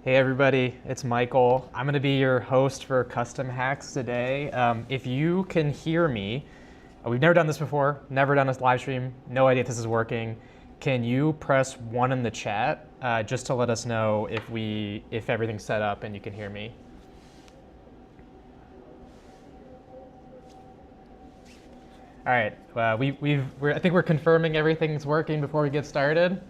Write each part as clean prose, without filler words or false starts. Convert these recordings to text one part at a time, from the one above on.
Hey everybody, it's Michael. I'm going to be your host for Custom Hacks today. If you can hear me, we've never done this before, never done this live stream, no idea if this is working. Can you press 1 in the chat just to let us know if everything's set up and you can hear me? All right, I think we're confirming everything's working before we get started.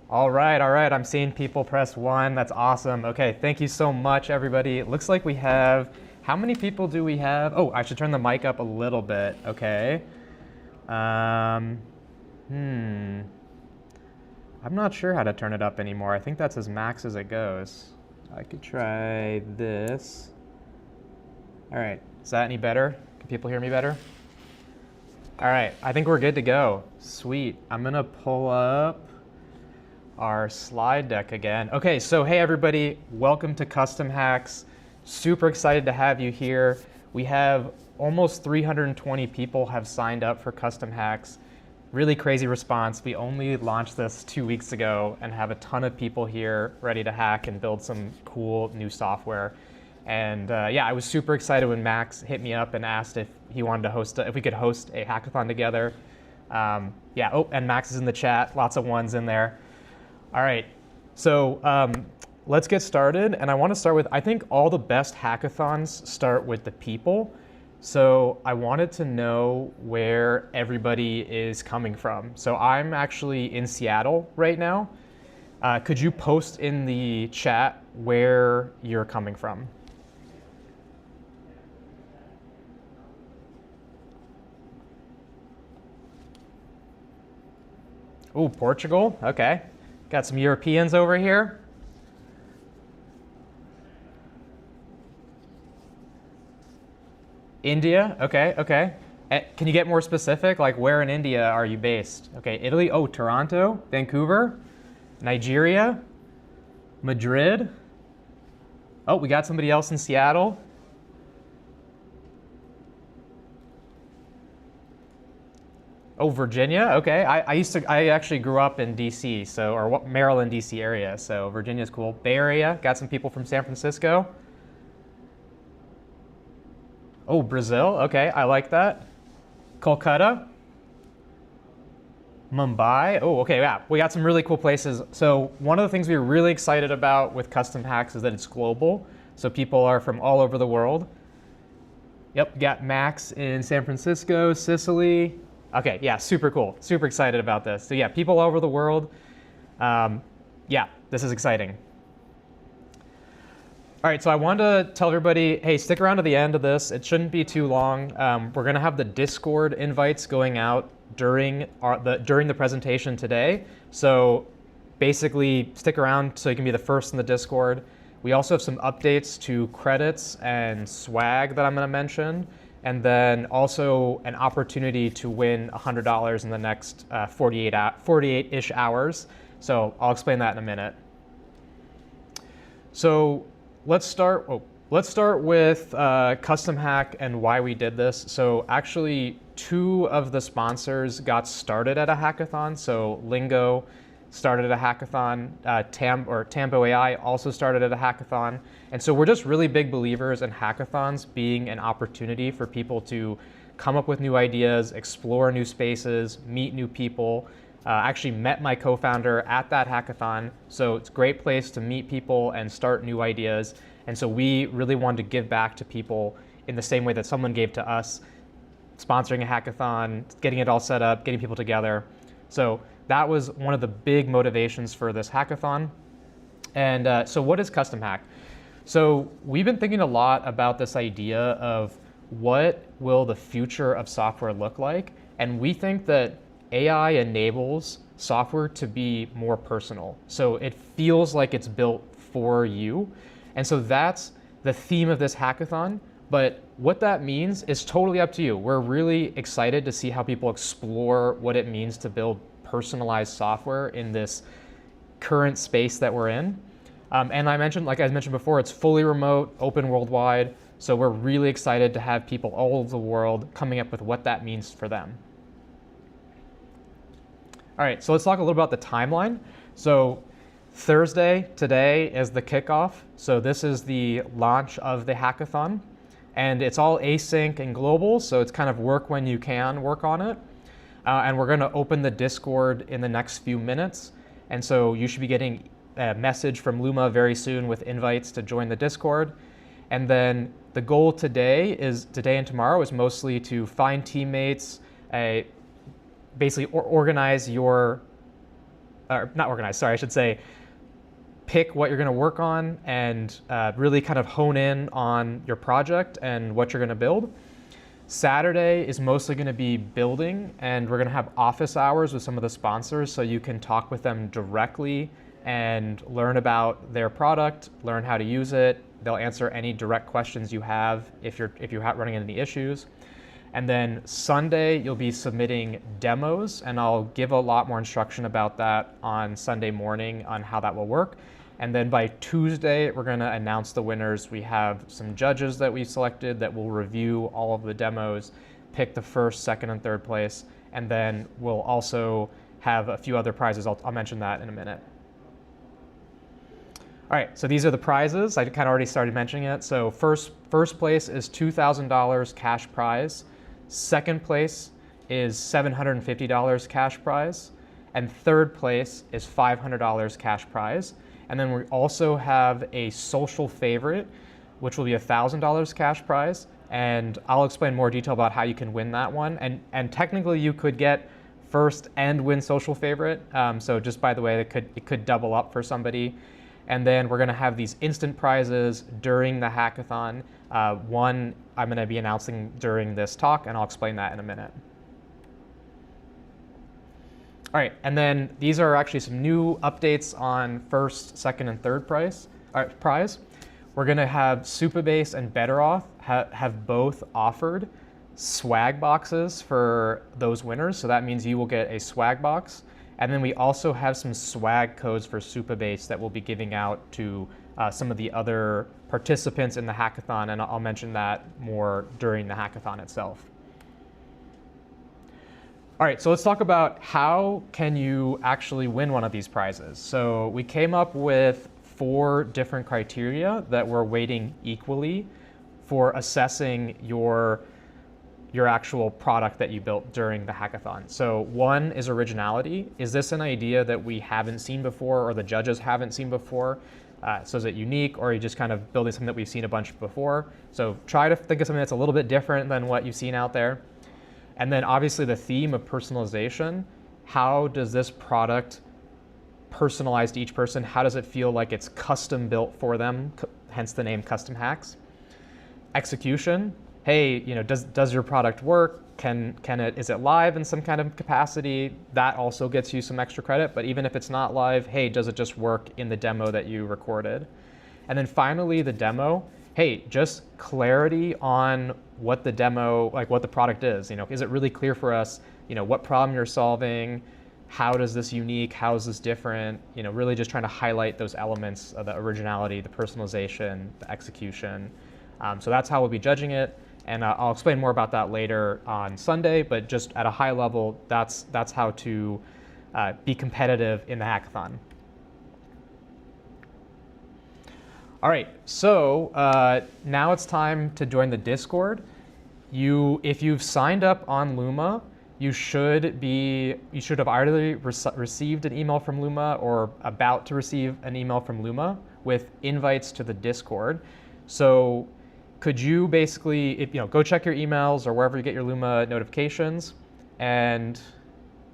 All right, I'm seeing people press 1. That's awesome. Okay, thank you so much, everybody. It looks like we have, how many people do we have? Oh, I should turn the mic up a little bit. Okay. I'm not sure how to turn it up anymore. I think that's as max as it goes. I could try this. All right, is that any better? Can people hear me better? All right, I think we're good to go. Sweet. I'm gonna pull up our slide deck again. Okay, so hey everybody, welcome to Custom Hacks. Super excited to have you here. We have almost 320 people have signed up for Custom Hacks. Really crazy response. We only launched this 2 weeks ago and have a ton of people here ready to hack and build some cool new software. And yeah, I was super excited when Max hit me up and asked if he wanted to host, if we could host a hackathon together. Yeah, oh, and Max is in the chat, lots of ones in there. All right, so let's get started. And I want to start with, I think all the best hackathons start with the people. So I wanted to know where everybody is coming from. So I'm actually in Seattle right now. Could you post in the chat where you're coming from? Oh, Portugal, okay. Got some Europeans over here. India, okay. Can you get more specific? Like where in India are you based? Okay, Italy, oh, Toronto, Vancouver, Nigeria, Madrid. Oh, we got somebody else in Seattle. Oh, Virginia, okay. I actually grew up in DC, or Maryland, DC area, so Virginia's cool. Bay Area, got some people from San Francisco. Oh, Brazil, okay, I like that. Kolkata. Mumbai, oh, okay, yeah, we got some really cool places. So one of the things we were really excited about with Custom Hacks is that it's global, so people are from all over the world. Yep, got Max in San Francisco, Sicily. Okay, yeah, super cool. Super excited about this. So yeah, people all over the world. Yeah, this is exciting. All right, so I wanted to tell everybody, hey, stick around to the end of this. It shouldn't be too long. We're gonna have the Discord invites going out during the presentation today. So basically stick around so you can be the first in the Discord. We also have some updates to credits and swag that I'm gonna mention. And then also an opportunity to win $100 in the next 48-ish hours. So I'll explain that in a minute. So let's start with Custom Hack and why we did this. So actually 2 of the sponsors got started at a hackathon. So Lingo started at a hackathon, Tambo AI also started at a hackathon. And so we're just really big believers in hackathons being an opportunity for people to come up with new ideas, explore new spaces, meet new people. Actually met my co-founder at that hackathon. So it's a great place to meet people and start new ideas. And so we really wanted to give back to people in the same way that someone gave to us, sponsoring a hackathon, getting it all set up, getting people together. So that was one of the big motivations for this hackathon. And so what is Custom Hack? So we've been thinking a lot about this idea of what will the future of software look like? And we think that AI enables software to be more personal. So it feels like it's built for you. And so that's the theme of this hackathon. But what that means is totally up to you. We're really excited to see how people explore what it means to build personalized software in this current space that we're in. And like I mentioned before, it's fully remote, open worldwide. So we're really excited to have people all over the world coming up with what that means for them. All right, so let's talk a little about the timeline. So Thursday, today, is the kickoff. So this is the launch of the hackathon. And it's all async and global, so it's kind of work when you can work on it. And we're going to open the Discord in the next few minutes. And so you should be getting a message from Luma very soon with invites to join the Discord. And then the goal today and tomorrow is mostly to find teammates, basically organize your, or not organize, sorry, I should say, pick what you're going to work on and really kind of hone in on your project and what you're going to build. Saturday is mostly going to be building, and we're going to have office hours with some of the sponsors so you can talk with them directly and learn about their product, learn how to use it. They'll answer any direct questions you have if you're running into any issues. And then Sunday, you'll be submitting demos, and I'll give a lot more instruction about that on Sunday morning on how that will work. And then by Tuesday, we're going to announce the winners. We have some judges that we selected that will review all of the demos, pick the first, second, and third place, and then we'll also have a few other prizes. I'll mention that in a minute. All right, so these are the prizes. I kind of already started mentioning it. So first place is $2,000 cash prize. Second place is $750 cash prize. And third place is $500 cash prize. And then we also have a social favorite, which will be $1,000 cash prize. And I'll explain more detail about how you can win that one. And technically you could get first and win social favorite. So just by the way, it could double up for somebody. And then we're going to have these instant prizes during the hackathon. One I'm going to be announcing during this talk, and I'll explain that in a minute. All right, and then these are actually some new updates on first, second, and third prize. We're going to have Supabase and BetterOff have both offered swag boxes for those winners. So that means you will get a swag box. And then we also have some swag codes for Supabase that we'll be giving out to some of the other participants in the hackathon, and I'll mention that more during the hackathon itself. All right, so let's talk about how can you actually win one of these prizes. So we came up with 4 different criteria that we're weighting equally for assessing your actual product that you built during the hackathon. So one is originality. Is this an idea that we haven't seen before or the judges haven't seen before? So is it unique, or are you just kind of building something that we've seen a bunch before? So try to think of something that's a little bit different than what you've seen out there. And then obviously the theme of personalization. How does this product personalize to each person? How does it feel like it's custom built for them? Hence the name Custom Hacks. Execution. Hey, does your product work? Is it live in some kind of capacity? That also gets you some extra credit. But even if it's not live, hey, does it just work in the demo that you recorded? And then finally, the demo. Hey, just clarity on what the demo, like what the product is. Is it really clear for us? What problem you're solving? How does this unique? How is this different? Really just trying to highlight those elements of the originality, the personalization, the execution. So that's how we'll be judging it. And I'll explain more about that later on Sunday, but just at a high level, that's how to be competitive in the hackathon. All right, so now it's time to join the Discord. If you've signed up on Luma, you should have either received an email from Luma or about to receive an email from Luma with invites to the Discord. So could you basically, go check your emails or wherever you get your Luma notifications. And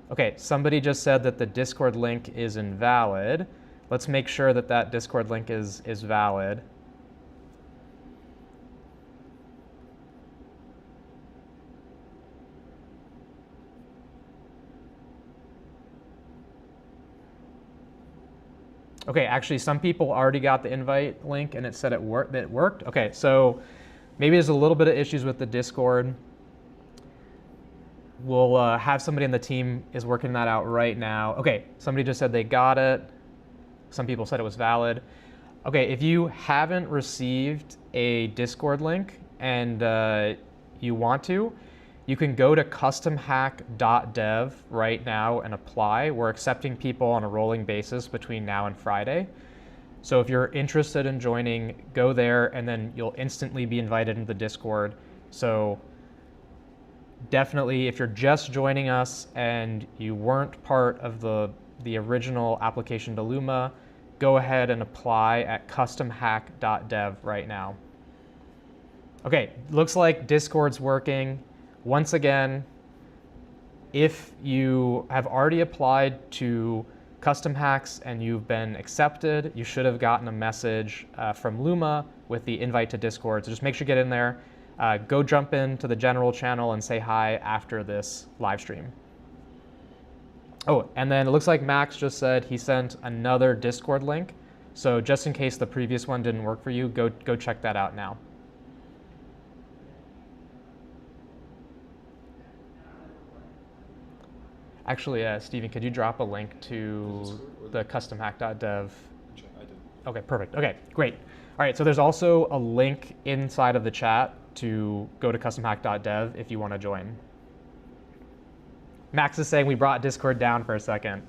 okay, somebody just said that the Discord link is invalid. Let's make sure that that Discord link is valid. Okay, actually some people already got the invite link and it said it worked. Okay, so maybe there's a little bit of issues with the Discord. We'll have somebody on the team is working that out right now. Okay, somebody just said they got it. Some people said it was valid. Okay, if you haven't received a Discord link and you want to, You can go to CustomHack.dev right now and apply. We're accepting people on a rolling basis between now and Friday. So if you're interested in joining, go there, and then you'll instantly be invited into the Discord. So definitely, if you're just joining us and you weren't part of the original application to Luma, go ahead and apply at CustomHack.dev right now. Okay, looks like Discord's working. Once again, if you have already applied to Custom Hacks and you've been accepted, you should have gotten a message from Luma with the invite to Discord. So just make sure you get in there. Go jump into the general channel and say hi after this live stream. Oh, and then it looks like Max just said he sent another Discord link. So just in case the previous one didn't work for you, go check that out now. Actually, Steven, could you drop a link to the customhack.dev? I did. Okay, perfect. Okay, great. All right, so there's also a link inside of the chat to go to customhack.dev if you want to join. Max is saying we brought Discord down for a second.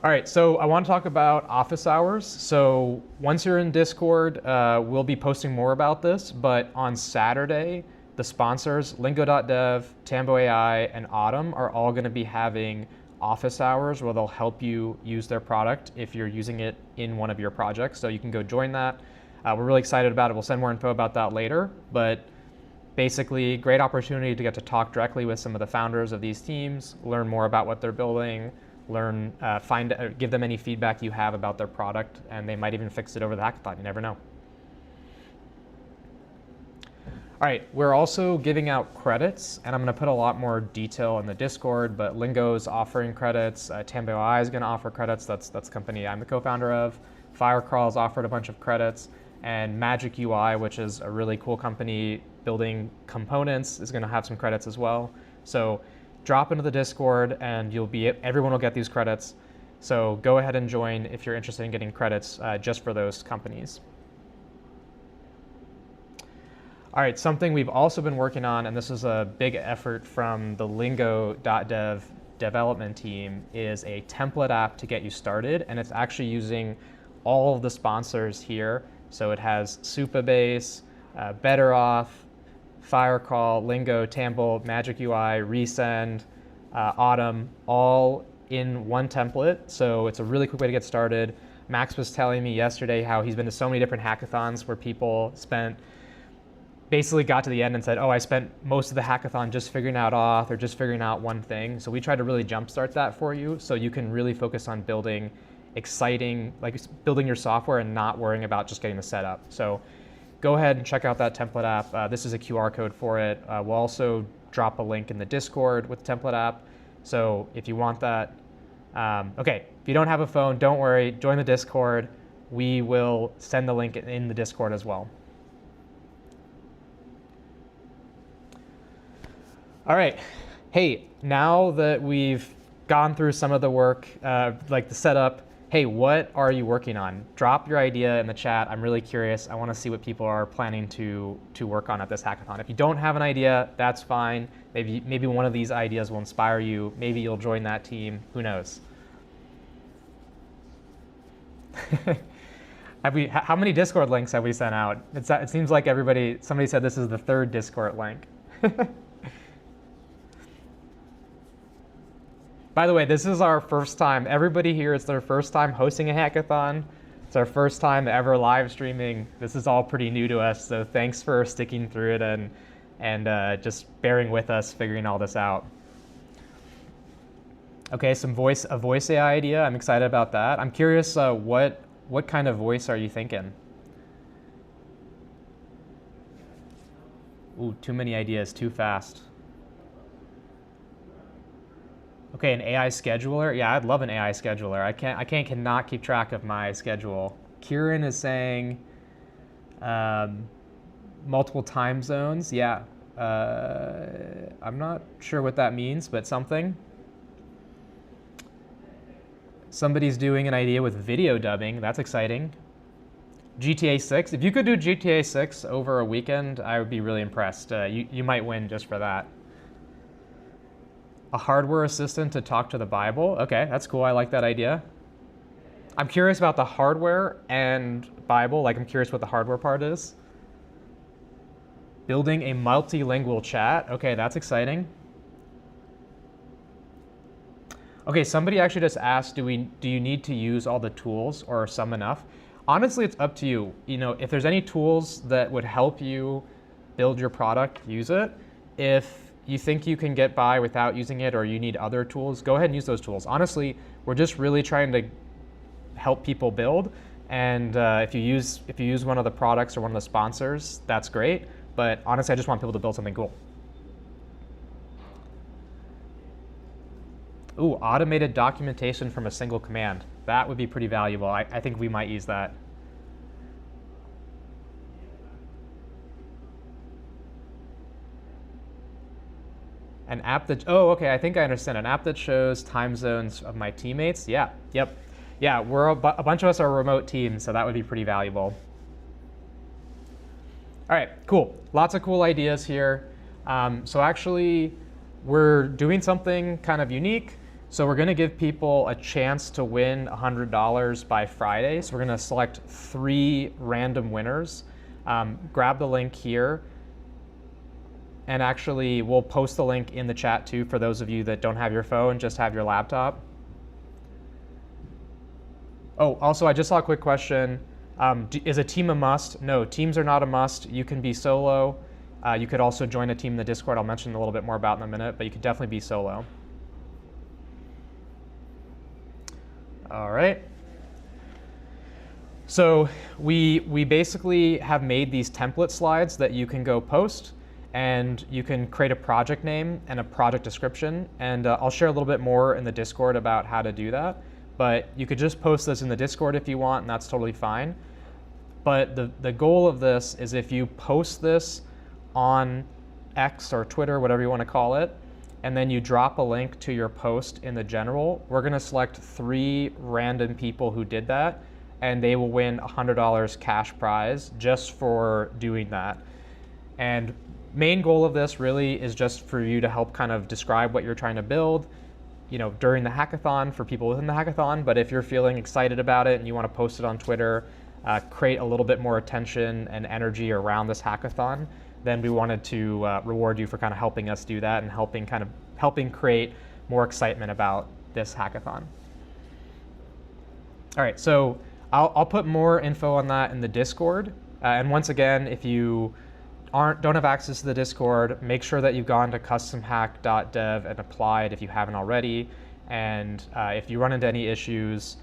All right, so I want to talk about office hours. So once you're in Discord, we'll be posting more about this, but on Saturday, the sponsors, lingo.dev, Tambo AI, and Autumn are all going to be having office hours where they'll help you use their product if you're using it in one of your projects. So you can go join that. We're really excited about it. We'll send more info about that later, but basically great opportunity to get to talk directly with some of the founders of these teams, learn more about what they're building, give them any feedback you have about their product, and they might even fix it over the hackathon. You never know. All right, we're also giving out credits, and I'm going to put a lot more detail in the Discord, but Lingo is offering credits. Tambo AI is going to offer credits. That's a company I'm the co-founder of. Firecrawl's offered a bunch of credits, and Magic UI, which is a really cool company building components, is going to have some credits as well. So drop into the Discord and everyone will get these credits. So go ahead and join if you're interested in getting credits just for those companies. All right, something we've also been working on, and this is a big effort from the lingo.dev development team, is a template app to get you started. And it's actually using all of the sponsors here. So it has Supabase, Better Off, Firecrawl, Lingo, Tambo, Magic UI, Resend, Autumn, all in one template. So it's a really quick way to get started. Max was telling me yesterday how he's been to so many different hackathons where people basically got to the end and said, oh, I spent most of the hackathon just figuring out auth or just figuring out one thing. So we try to really jumpstart that for you so you can really focus on building exciting, like building your software and not worrying about just getting the setup. So go ahead and check out that template app. This is a QR code for it. We'll also drop a link in the Discord with the template app. So if you want that, okay, if you don't have a phone, don't worry, join the Discord. We will send the link in the Discord as well. All right, hey, now that we've gone through some of the work, like the setup, hey, what are you working on? Drop your idea in the chat. I'm really curious. I want to see what people are planning to work on at this hackathon. If you don't have an idea, that's fine. Maybe one of these ideas will inspire you. Maybe you'll join that team. Who knows? How many Discord links have we sent out? It seems like somebody said this is the third Discord link. By the way, this is our first time. Everybody here, it's their first time hosting a hackathon. It's our first time ever live streaming. This is all pretty new to us, so thanks for sticking through it and just bearing with us figuring all this out. Okay, a voice AI idea. I'm excited about that. I'm curious, what kind of voice are you thinking? Ooh, too many ideas, too fast. Okay, an AI scheduler. Yeah, I'd love an AI scheduler. I cannot keep track of my schedule. Kieran is saying multiple time zones. Yeah, I'm not sure what that means, but something. Somebody's doing an idea with video dubbing. That's exciting. GTA 6. If you could do GTA 6 over a weekend, I would be really impressed. You might win just for that. A hardware assistant to talk to the Bible. Okay, that's cool. I like that idea. I'm curious about the hardware and Bible. Like, I'm curious what the hardware part is. Building a multilingual chat. Okay, that's exciting. Okay, somebody actually just asked, do you need to use all the tools or are some enough? Honestly, it's up to you. You know, if there's any tools that would help you build your product, use it. If you think you can get by without using it or you need other tools, go ahead and use those tools. Honestly, we're just really trying to help people build. And if you use one of the products or one of the sponsors, that's great. But honestly, I just want people to build something cool. Ooh, automated documentation from a single command. That would be pretty valuable. I think we might use that. An app that, oh, okay, I think I understand. An app that shows time zones of my teammates. Yeah, yep. Yeah, a bunch of us are remote teams, so that would be pretty valuable. All right, cool. Lots of cool ideas here. So actually, we're doing something kind of unique. So we're going to give people a chance to win $100 by Friday. So we're going to select 3 random winners. Grab the link here. And actually, we'll post the link in the chat too for those of you that don't have your phone, just have your laptop. Oh, also, I just saw a quick question. Is a team a must? No, teams are not a must. You can be solo. You could also join a team in the Discord. I'll mention a little bit more about in a minute, but you could definitely be solo. All right. So we basically have made these template slides that you can go post, and you can create a project name and a project description. And I'll share a little bit more in the Discord about how to do that. But you could just post this in the Discord if you want, and that's totally fine. But the goal of this is if you post this on X or Twitter, whatever you want to call it, and then you drop a link to your post in the general, we're going to select 3 random people who did that, and they will win $100 cash prize just for doing that. And main goal of this really is just for you to help kind of describe what you're trying to build, you know, during the hackathon for people within the hackathon. But if you're feeling excited about it and you want to post it on Twitter, create a little bit more attention and energy around this hackathon, then we wanted to reward you for kind of helping us do that and helping create more excitement about this hackathon. All right, so I'll put more info on that in the Discord. And once again, if you don't have access to the Discord, make sure that you've gone to CustomHack.dev and applied if you haven't already. And if you run into any issues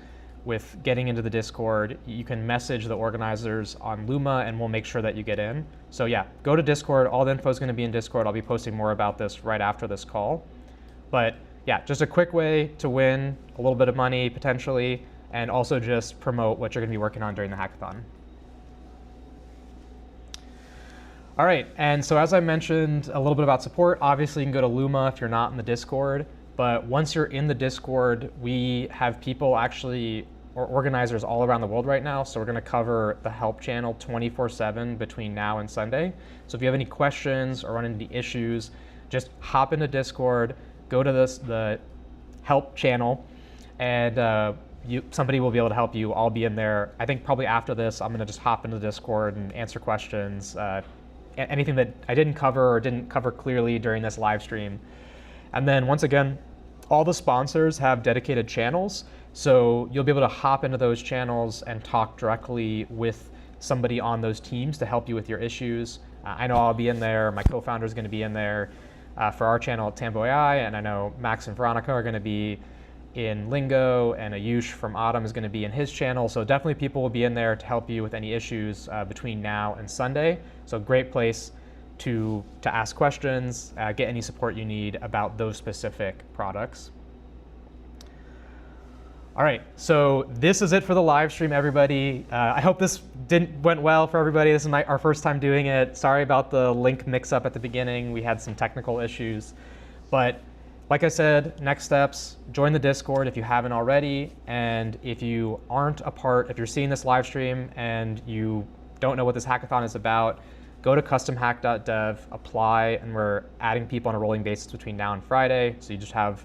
with getting into the Discord, you can message the organizers on Luma and we'll make sure that you get in. So yeah, go to Discord. All the info is going to be in Discord. I'll be posting more about this right after this call. But yeah, just a quick way to win a little bit of money potentially, and also just promote what you're going to be working on during the hackathon. All right, and so as I mentioned a little bit about support, obviously you can go to Luma if you're not in the Discord, but once you're in the Discord, we have people actually, or organizers all around the world right now, so we're gonna cover the help channel 24/7 between now and Sunday. So if you have any questions or run into issues, just hop into Discord, go to the help channel, and somebody will be able to help you. I'll be in there. I think probably after this, I'm gonna just hop into Discord and answer questions. Anything that I didn't cover or didn't cover clearly during this live stream. And then once again, all the sponsors have dedicated channels, so you'll be able to hop into those channels and talk directly with somebody on those teams to help you with your issues. I know I'll be in there, my co-founder is going to be in there for our channel at Tambo AI, and I know Max and Veronica are going to be in Lingo, and Ayush from Autumn is going to be in his channel. So definitely people will be in there to help you with any issues between now and Sunday. So great place to ask questions, get any support you need about those specific products. All right, so this is it for the live stream, everybody. I hope this went well for everybody. This is our first time doing it. Sorry about the link mix-up at the beginning. We had some technical issues, but like I said, next steps, join the Discord if you haven't already. And if you aren't a part, if you're seeing this live stream and you don't know what this hackathon is about, go to CustomHack.dev, apply, and we're adding people on a rolling basis between now and Friday. So you just have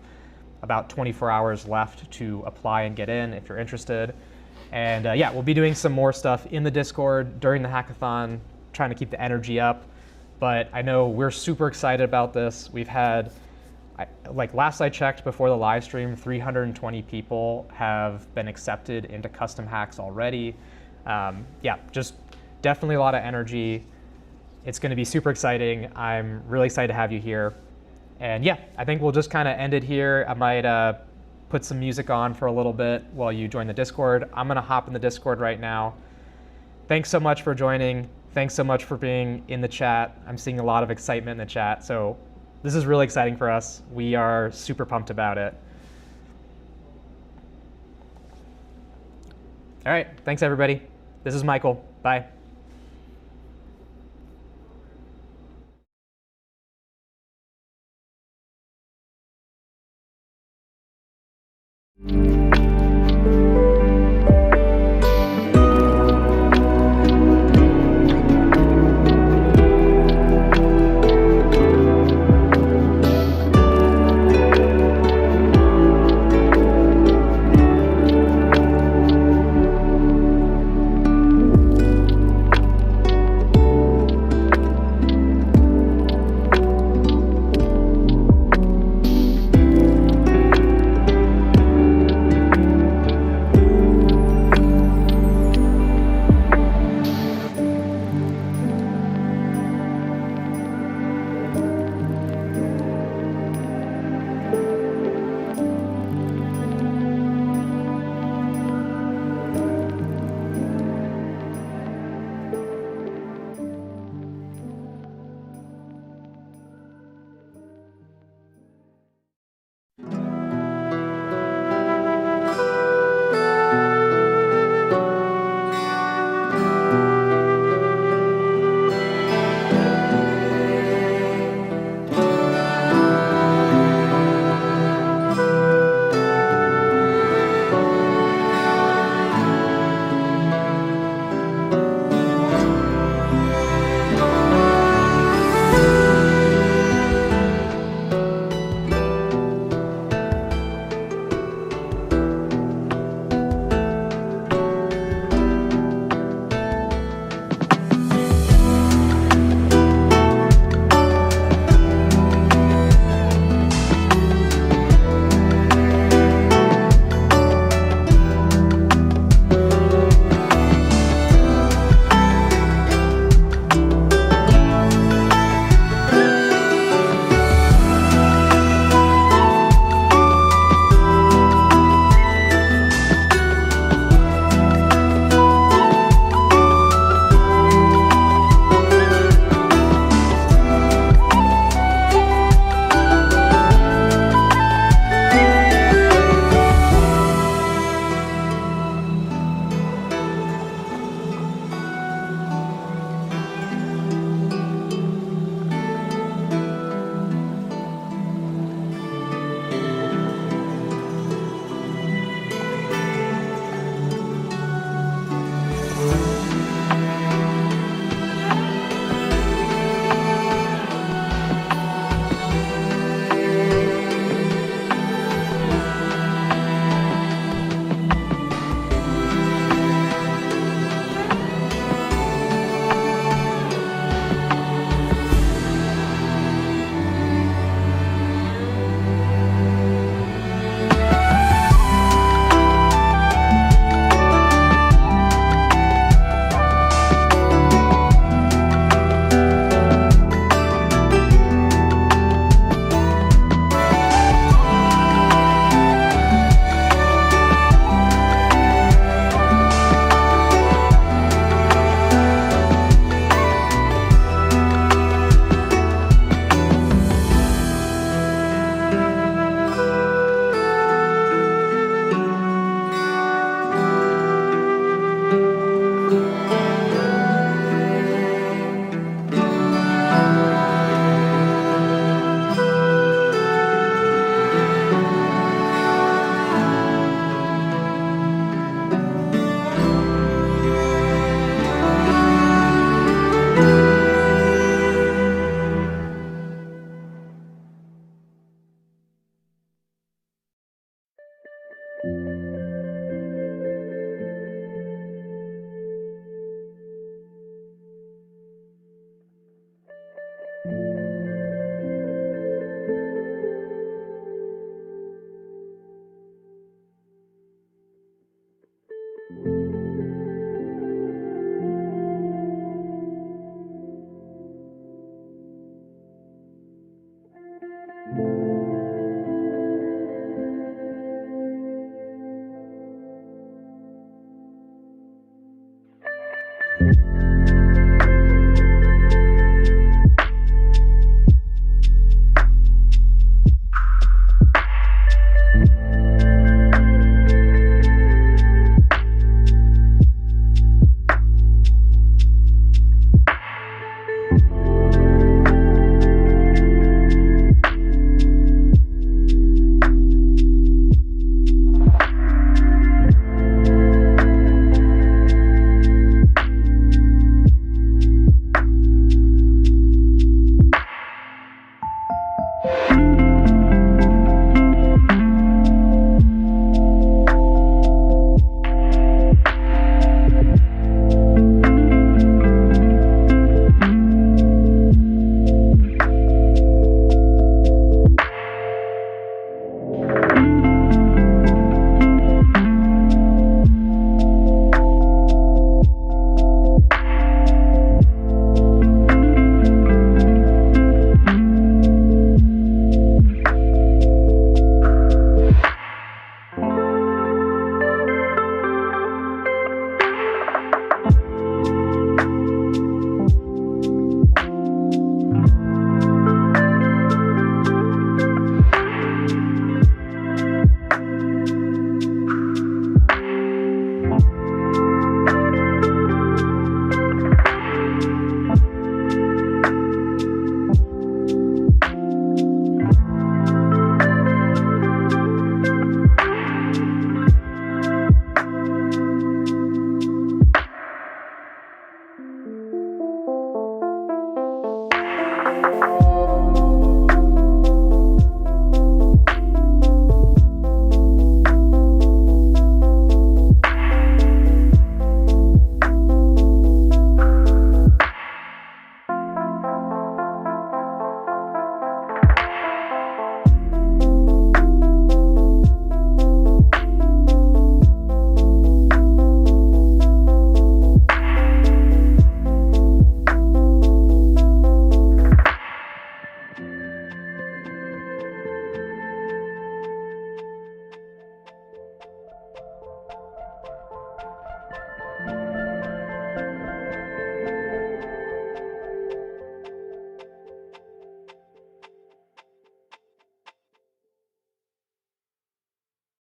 about 24 hours left to apply and get in if you're interested. And yeah, we'll be doing some more stuff in the Discord during the hackathon, trying to keep the energy up. But I know we're super excited about this. We've had, like last I checked before the live stream, 320 people have been accepted into Custom Hacks already. Yeah, just definitely a lot of energy. It's going to be super exciting. I'm really excited to have you here. And yeah, I think we'll just kind of end it here. I might put some music on for a little bit while you join the Discord. I'm going to hop in the Discord right now. Thanks so much for joining. Thanks so much for being in the chat. I'm seeing a lot of excitement in the chat. So this is really exciting for us. We are super pumped about it. All right, thanks everybody. This is Michael. Bye.